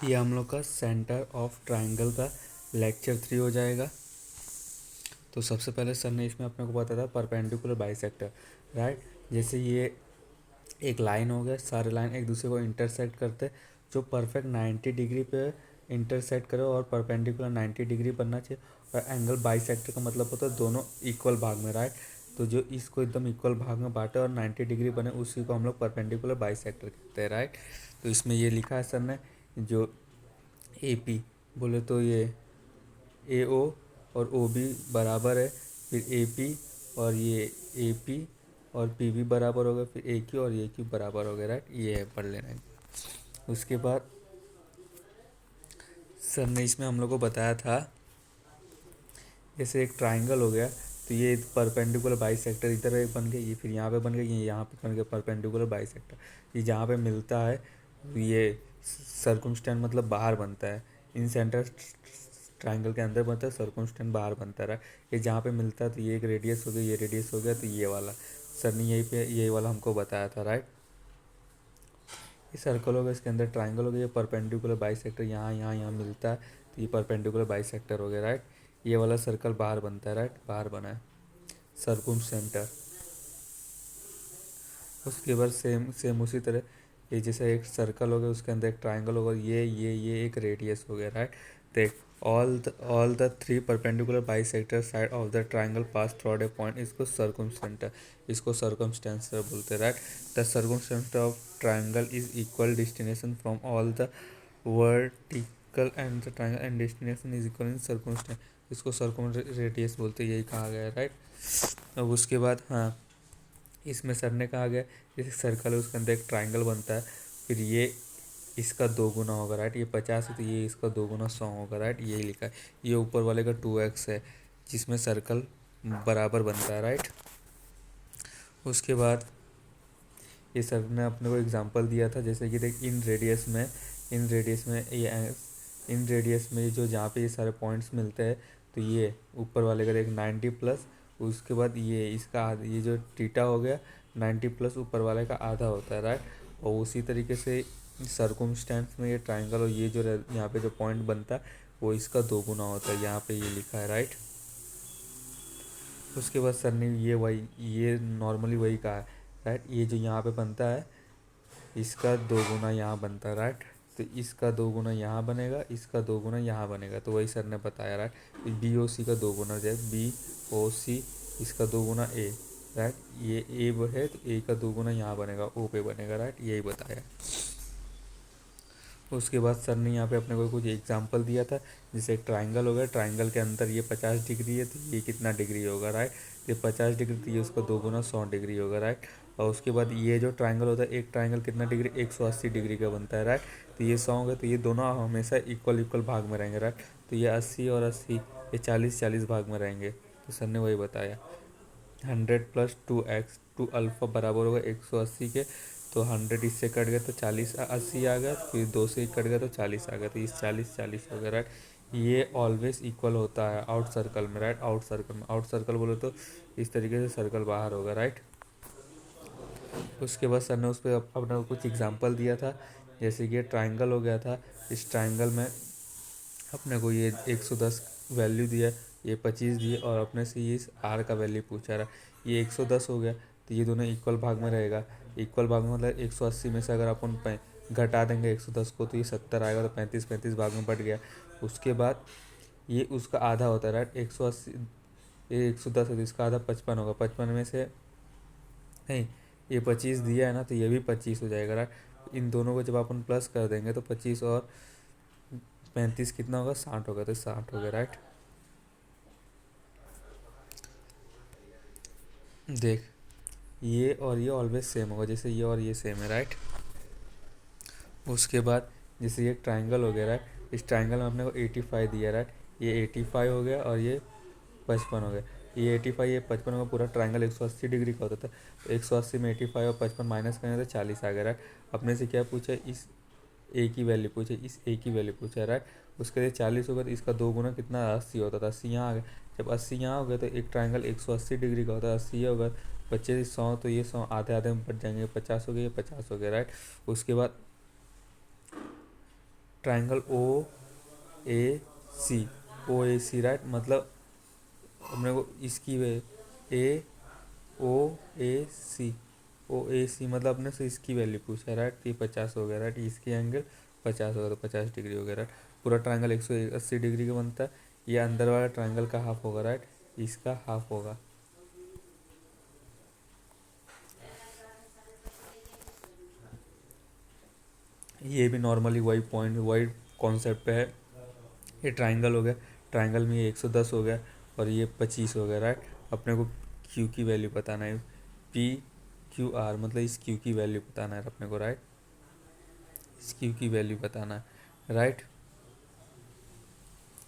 ये हम लोग का सेंटर ऑफ ट्राइंगल का लेक्चर 3 हो जाएगा। तो सबसे पहले सर ने इसमें अपने को बताया था परपेंडिकुलर बाइसेक्टर, राइट। जैसे ये एक लाइन हो गया, सारे लाइन एक दूसरे को इंटरसेक्ट करते जो परफेक्ट 90 डिग्री पे इंटरसेक्ट करे और परपेंडिकुलर 90 डिग्री बनना चाहिए। और एंगल बाइसेक्टर का मतलब होता है दोनों इक्वल भाग में, राइट। तो जो इसको एकदम इक्वल भाग में बांटे और 90 डिग्री बने उसी को हम लोग परपेंडिकुलर बाइसेक्टर कहते हैं, राइट। तो इसमें ये लिखा है सर ने, जो ए पी बोले तो ये ए ओ और ओ बी बराबर है, फिर ए पी और ये ए पी और पी भी बराबर हो गया, फिर ए क्यू और ए क्यू बराबर हो गया, राइट। ये है पढ़ लेना है। उसके बाद सर ने इसमें हम लोग को बताया था, जैसे एक ट्राइंगल हो गया तो ये परपेंडिकुलर बाइसेक्टर इधर एक बन गया, ये फिर यहाँ पे बन गया, ये यहाँ पे बन गया परपेंडिकुलर बाइसेक्टर। ये जहाँ पे मिलता है ये सर्कुमस्टेंस मतलब बाहर बनता है, इन सेंटर ट्राइंगल के अंदर बनता है, सर्कुमस्टेंस बाहर बनता है। ये जहाँ पे मिलता है तो ये एक रेडियस हो गया, ये रेडियस हो गया, तो ये वाला सर ने यही वाला हमको बताया था, राइट। ये सर्कल हो गया, इसके अंदर ट्राइंगल हो गया, ये परपेंडिकुलर बाइसेक्टर यहाँ यहाँ यहाँ मिलता है तो ये परपेंडिकुलर बाइसेक्टर हो गया, राइट। ये वाला सर्कल बाहर बनता है, राइट, बाहर बना है सरकुम सेंटर। उसके बाद सेम सेम उसी तरह ये जैसे एक सर्कल हो गया, उसके अंदर एक ट्राइंगल होगा, ये एक रेडियस हो गया, राइट। देख, all the three perpendicular bisector side of the triangle pass through a point, इसको सर्कुमस्टेंटर, इसको सर्कमस्टेंसर बोलते हैं, right. The circumcentre of triangle is equal distance from all the vertical and the triangle and distance is equal in circumcentre, इसको सर्कुम radius बोलते हैं, यही कहा गया है, राइट। अब उसके बाद हाँ, इसमें सर ने कहा गया जैसे सर्कल है उसके अंदर एक ट्राइंगल बनता है, फिर ये इसका 2 गुना होगा, राइट। ये 50 है तो ये इसका 2 गुना 100 होगा, राइट, यही लिखा है। ये ऊपर वाले का 2x है जिसमें सर्कल बराबर बनता है, राइट। उसके बाद ये सर ने अपने को एग्जांपल दिया था, जैसे कि देख इन रेडियस में जो जहाँ पे ये सारे पॉइंट्स मिलते हैं तो ये ऊपर वाले का देख 90 प्लस, उसके बाद ये इसका ये जो थीटा हो गया 90 प्लस ऊपर वाले का आधा होता है, राइट। और उसी तरीके से सर्कुमस्टेंस में ये ट्राइंगल और ये जो यहाँ पे जो पॉइंट बनता है वो इसका 2 गुना होता है, यहाँ पे ये लिखा है, राइट। उसके बाद सर ने ये नॉर्मली वही कहा है, राइट। ये जो यहाँ पे बनता है इसका 2 गुना यहाँ बनता है, राइट। तो इसका 2 गुना यहाँ बनेगा, इसका 2 गुना यहाँ बनेगा, तो वही सर ने बताया, राइट। तो बी ओ सी का 2 गुना जाए, बी ओ सी इसका 2 गुना ए, राइट। ये ए है तो ए का 2 गुना यहाँ बनेगा, ओ पे बनेगा, राइट, यही बताया। उसके बाद सर ने यहाँ पे अपने को कुछ एग्जांपल दिया था, जैसे एक ट्राइंगल हो गया, ट्राइंगल के अंदर ये 50 डिग्री है तो ये कितना डिग्री होगा, राइट। ये 50 डिग्री तो ये उसका 2 गुना 100 डिग्री होगा, राइट। और उसके बाद ये जो ट्राइंगल होता है, एक ट्राइंगल कितना डिग्री 180 डिग्री का बनता है, राइट। तो ये 100 होगा तो ये दोनों हमेशा इक्वल इक्वल भाग में रहेंगे, राइट। तो ये 80 और 80 ये 40-40 भाग में रहेंगे, तो सर ने वही बताया। 100 प्लस 2x 2 अल्फ़ा बराबर होगा 180 के, तो 100 इससे कट गया तो 40-80 आ गया, फिर 2 से कट गया तो 40 आ गया, तो इस 40-40 हो गया, राइट। ये ऑलवेज इक्वल होता है आउट सर्कल में, राइट। आउट सर्कल बोले तो इस तरीके से सर्कल बाहर होगा, राइट। उसके बाद सर ने उस पर अपना कुछ एग्जांपल दिया था, जैसे कि ये ट्राइंगल हो गया था, इस ट्राइंगल में अपने को ये 110 वैल्यू दिया, ये 25 दिए और अपने से ये आर का वैल्यू पूछा रहा। ये 110 हो गया तो ये दोनों इक्वल भाग में रहेगा, इक्वल भाग में मतलब 180 में से अगर अपन घटा देंगे 110 को तो ये 70 आएगा, तो 35-35 भाग में बट गया। उसके बाद ये उसका आधा होता है, राइट। 180 ये 110 है तो इसका आधा 55 होगा, 55 में से नहीं, ये 25 दिया है ना तो ये भी 25 हो जाएगा, राइट। इन दोनों को जब अपन प्लस कर देंगे तो 25 और 35 कितना होगा, 60 होगा, तो 60 हो गया, राइट। देख, ये और ये ऑलवेज सेम होगा, जैसे ये और ये सेम है, राइट। उसके बाद जैसे ये ट्राइंगल हो गया, राइट। इस ट्राइंगल में अपने को 85 दिया, राइट। ये 85 हो गया और ये 55 हो गया। ये 85 ये 55 का पूरा ट्राइंगल 180 डिग्री का होता था, तो 180 में 85 और 55 माइनस करेंगे तो 40 आ गया, राइट। अपने से क्या पूछा, इस ए की वैल्यू पूछे, इस ए की वैल्यू पूछा, राइट। उसके लिए 40 होगा तो इसका 2 गुना कितना 80 होता था, 80 यहाँ आ गया। जब 80 यहाँ हो गया तो एक ट्राइंगल 180 डिग्री का होता है, 80 होगा, बच्चे 100 तो ये 100 आधे आधे में बट जाएंगे, 50 हो गया, ये 50 हो गया, राइट। उसके बाद triangle A C, O A C right, मतलब अपने को इसकी वे ए ओ ए सी, ओ ए सी मतलब अपने से इसकी वैल्यू पूछा है राइट, ये 50 हो गया राइट, इसकी एंगल 50 होगा तो 50 डिग्री हो गया राइट। पूरा ट्राइंगल 180 डिग्री का बनता है, ये अंदर वाला ट्राइंगल का हाफ होगा राइट, इसका हाफ होगा। ये भी नॉर्मली वही पॉइंट वही कॉन्सेप्ट पे है। ये ट्राइंगल हो गया, ट्राइंगल में ये 110 हो गया और ये 25 हो गया राइट। अपने को क्यू की वैल्यू बताना है, पी क्यू आर मतलब इस क्यू की वैल्यू बताना है अपने को राइट, इस क्यू की वैल्यू बताना है राइट।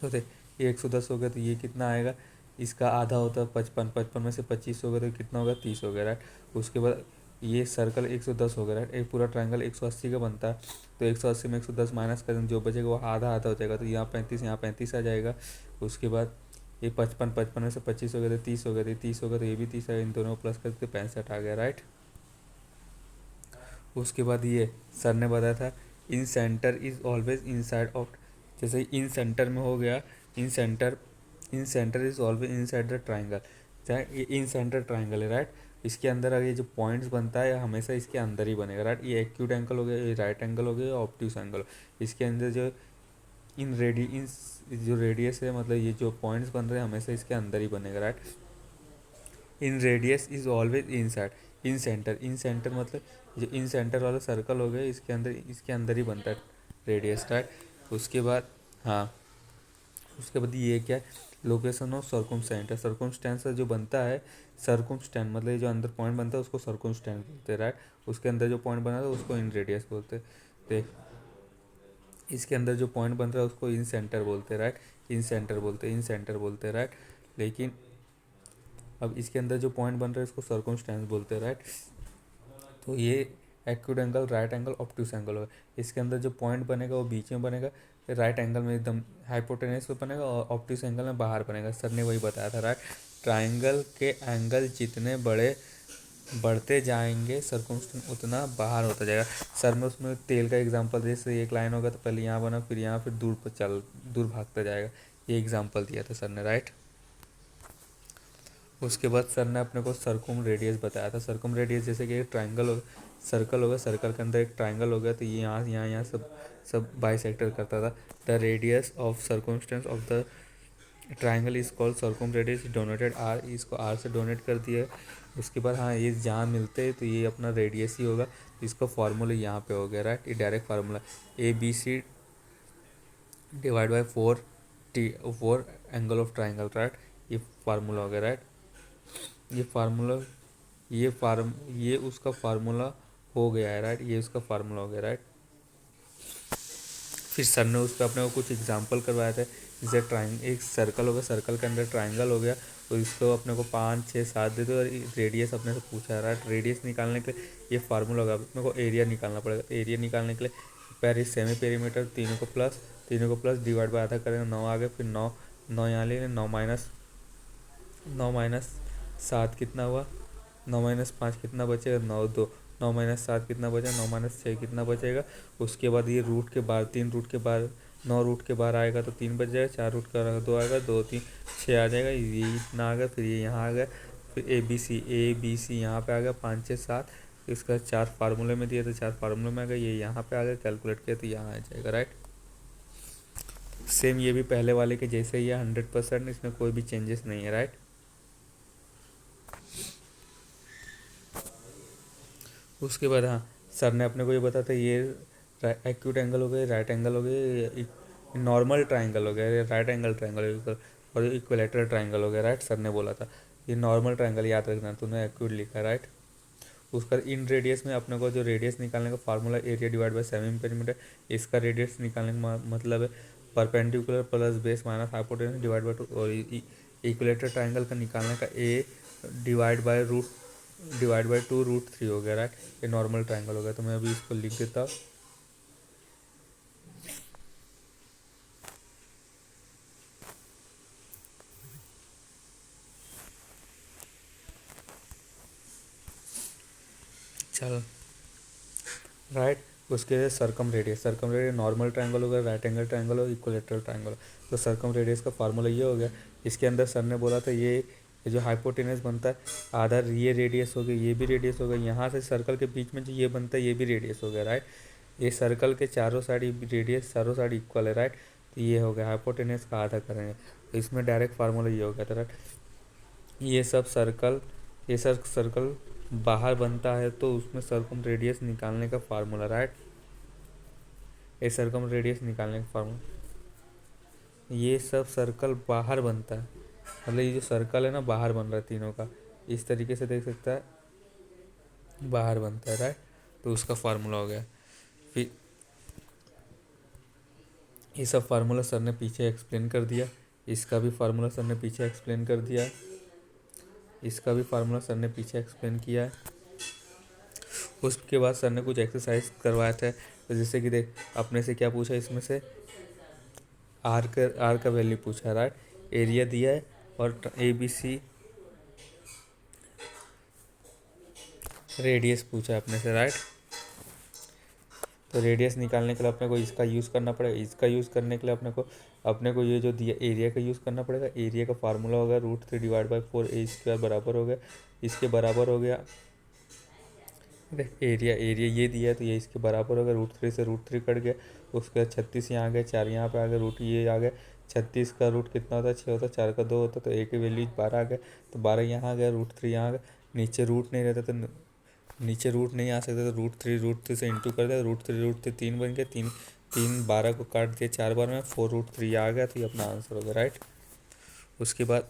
तो देख ये 110 हो गया तो ये कितना आएगा, इसका आधा होता है 55, 55 में से 25 हो गया तो कितना होगा 30 हो गया राइट। उसके बाद ये सर्कल 110 हो गया राइट, एक पूरा ट्रायंगल 180 का बनता है, तो 180 में 110 माइनस कर देंगे, जो बचेगा वो आधा आधा हो जाएगा, तो यहाँ 35 यहाँ 35 आ जाएगा। उसके बाद ये 55, 55 में से 25 हो गया तो 30 हो गया, तो 30 हो गया तो ये भी 30 आएगा, इन दोनों को प्लस करके 65 आ गया राइट। उसके बाद ये सर ने बताया था incentre is always inside of, जैसे इन सेंटर में हो गया, incentre is always inside the triangle, चाहे ये इन सेंटर ट्राइंगल है राइट। इसके अंदर अगर ये जो पॉइंट्स बनता है हमेशा इसके अंदर ही बनेगा राइट। ये एक्यूट एंगल हो गया, ये राइट एंगल हो गया, ऑब्ट्यूस एंगल, इसके अंदर जो इन जो रेडियस है मतलब ये जो पॉइंट्स बन रहे हैं हमेशा इसके अंदर ही बनेगा right. In radius is always in side, in centre मतलब जो इन सेंटर वाला सर्कल हो गया इसके अंदर ही बनता है रेडियस राइट। उसके बाद हाँ, उसके बाद ये क्या है, लोकेशन ऑफ सर्कुमस्टेंस है, सर्कुमस्टेंस जो बनता है, सर्कुमस्टेंस मतलब ये जो अंदर पॉइंट बनता है उसको सर्कुमस्टेंस बोलते हैं राइट। उसके अंदर जो पॉइंट बना था उसको इन रेडियस बोलते हैं। देख इसके अंदर जो पॉइंट बन रहा है उसको इन सेंटर बोलते हैं राइट, इन सेंटर बोलते हैं राइट। लेकिन अब इसके अंदर जो पॉइंट बन रहा है इसको सर्कुमस्टेंस बोलते हैं राइट। तो ये acute angle, right angle, obtuse angle होगा। इसके अंदर जो पॉइंट बनेगा वो बीच में बनेगा, राइट एंगल में एकदम हाइपोटेनस पे बनेगा और ऑब्ट्यूस एंगल में बाहर बनेगा। सर ने वही बताया था राइट, ट्राइंगल के एंगल जितने बढ़ते जाएंगे सर्कुमस्टेंस उतना बाहर होता जाएगा। सर में उसमें तेल का एग्जांपल, जैसे एक लाइन होगा तो पहले यहाँ बना फिर यहाँ फिर दूर भागता जाएगा, ये एग्जांपल दिया था सर ने राइट। उसके बाद सर ने अपने को सर्कुम रेडियस बताया था। सर्कुम रेडियस जैसे कि एक ट्राइंगल हो, सर्कल होगा, सर्कल के अंदर एक ट्राइंगल हो गया तो ये यहाँ सब बाइसेक्टर करता था। The radius of circumcircle of the triangle is called circumradius denoted R, इसको आर से डोनेट कर दिया। उसके बाद हाँ ये जहाँ मिलते हैं तो ये अपना रेडियस ही होगा, इसका फार्मूला यहाँ पे हो गया राइट, ये direct formula ABC divide by 4 angle of triangle right, ये फार्मूला हो गया राइट। ये फार्मूला ये उसका फार्मूला हो गया है राइट, ये उसका फार्मूला हो गया राइट। फिर सर ने उस पर अपने को कुछ एग्जांपल करवाए थे, जैसे एक सर्कल हो गया, सर्कल के अंदर ट्राइंगल हो गया और इसको अपने को 5 6 7 दे दो और रेडियस अपने से पूछा है राइट। रेडियस निकालने के लिए ये फार्मूला होगा, अपने को एरिया निकालना पड़ेगा। एरिया निकालने के लिए सेमी पेरीमीटर तीनों को प्लस डिवाइड बाय आधा करेंगे, 9 आ गए, फिर 9 यहाँ ले, 9 माइनस 7 कितना हुआ, 9 माइनस 5 कितना बचेगा, 9 माइनस 7 कितना बचेगा, 9 माइनस 6 कितना बचेगा। उसके बाद ये रूट के बाहर 3 रूट के बाहर 9 रूट के बाहर आएगा तो 3 बच जाएगा, 4 रूट का 2 आएगा, 2 3 6 आ जाएगा, ये इतना आ गया, फिर ये यहाँ आ गया, फिर ए बी सी यहाँ पे आ गया 5 6 7, इसका 4 फार्मूले में दिया तो 4 फार्मूले में आ गया, ये यहाँ पे आ गया, कैलकुलेट किया तो यहाँ आ जाएगा राइट। सेम ये भी पहले वाले के जैसे ही है 100%, इसमें कोई भी चेंजेस नहीं है राइट। उसके बाद हाँ सर ने अपने को ये बताया था ये एक्यूट एंगल हो गया, राइट एंगल हो गया, नॉर्मल ट्राइंगल हो गया, राइट एंगल ट्राइंगल और इक्विलेटरल ट्राइंगल हो गया राइट। सर ने बोला था ये नॉर्मल ट्राइंगल याद रखना, तूने एक्यूट लिखा राइट। उसका इन रेडियस में अपने को जो रेडियस निकालने का formula area divide by semi perimeter, इसका रेडियस निकालने का मतलब है perpendicular plus base minus hypotenuse divide by 2, और इक्विलेटरल ट्राइंगल का निकालने का ए डिवाइड बाई 2√3 हो गया राइट। ये नॉर्मल ट्राइंगल हो गया, तो मैं अभी इसको लिख देता हूँ। चल राइट, उसके सर्कम रेडियस नॉर्मल ट्रायंगल होगा, राइट एंगल ट्रायंगल हो, इक्विलेटरल ट्रायंगल हो। तो सर्कम रेडियस का फार्मूला ये हो गया। इसके अंदर सर ने बोला था ये जो हाइपोटेनस बनता है, आधा ये रेडियस हो गया, ये भी रेडियस हो गया, यहाँ से सर्कल के बीच में जो ये बनता है ये भी रेडियस हो गया, राइट। ये सर्कल के चारों साइड रेडियस चारों साइड इक्वल है, राइट। तो ये हो गया हाइपोटेनस का आधा करेंगे, तो इसमें डायरेक्ट फार्मूला ये हो गया था, राइट। ये सब सर्कल बाहर बनता है तो उसमें सर्कम रेडियस निकालने का फार्मूला, राइट। ये सर्कम रेडियस निकालने का फार्मूला, ये सब सर्कल बाहर बनता है, मतलब ये जो सर्कल है ना बाहर बन रहा है तीनों का, इस तरीके से देख सकता है बाहर बनता है, राइट। तो उसका फार्मूला हो गया। फिर ये सब फार्मूला सर ने पीछे एक्सप्लेन कर दिया, इसका भी फार्मूला सर ने पीछे एक्सप्लेन कर दिया, इसका भी फार्मूला सर ने पीछे एक्सप्लेन किया है। उसके बाद सर ने कुछ एक्सरसाइज करवाया था, तो जैसे कि देख अपने से क्या पूछा, इसमें से आर का वैल्यू पूछा, राइट। एरिया दिया है और ABC रेडियस पूछा अपने से, राइट। तो रेडियस निकालने के लिए अपने को इसका यूज़ करना पड़ेगा, इसका यूज़ करने के लिए अपने को ये जो दिया एरिया का यूज़ करना पड़ेगा। एरिया का फार्मूला होगा √3/4 A² बराबर हो गया, इसके बराबर हो गया। देख एरिया ये दिया है तो ये इसके बराबर हो गया, √3 से √3 कट गया, उसके बाद 36 यहाँ आ गया, 4 यहाँ पे आ गया, रूट ये आ गया। 36 का रूट कितना होता है, 6 होता है, 4 का 2 होता है, तो A की वैल्यू 12 आ गया, तो 12 यहाँ आ गया, √3 यहाँ आ गया। नीचे रूट नहीं रहता तो नीचे रूट नहीं आ सकता, तो √3 से इंटू कर दिया, √3 3 बन गया, 12 को काट दिया 4 बार में, 4√3 आ गया, तो ये अपना आंसर हो गया, राइट। उसके बाद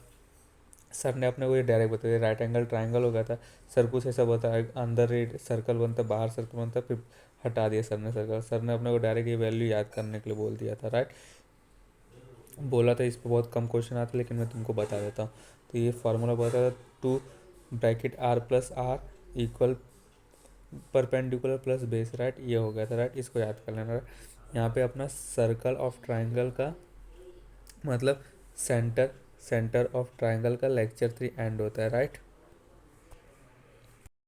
सर ने अपने को ये डायरेक्ट बताया राइट एंगल ट्रायंगल हो गया था। सर कुछ ऐसा बताया, अंदर रेड सर्कल बनता है, बाहर सर्कल बनता है, फिर हटा दिया सर ने सर्कल। सर ने अपने को डायरेक्ट ये वैल्यू याद करने के लिए बोल दिया था, राइट। बोला था इस पर बहुत कम क्वेश्चन आते, लेकिन मैं तुमको बता देता हूँ। तो ये फार्मूला बताया था, 2 = R+R equal perpendicular plus base, right. ये हो गया था, राइट। इसको याद कर लेना। यहाँ पे अपना सर्कल ऑफ ट्राइंगल का मतलब सेंटर ऑफ ट्राइंगल का लेक्चर 3 एंड होता है, राइट।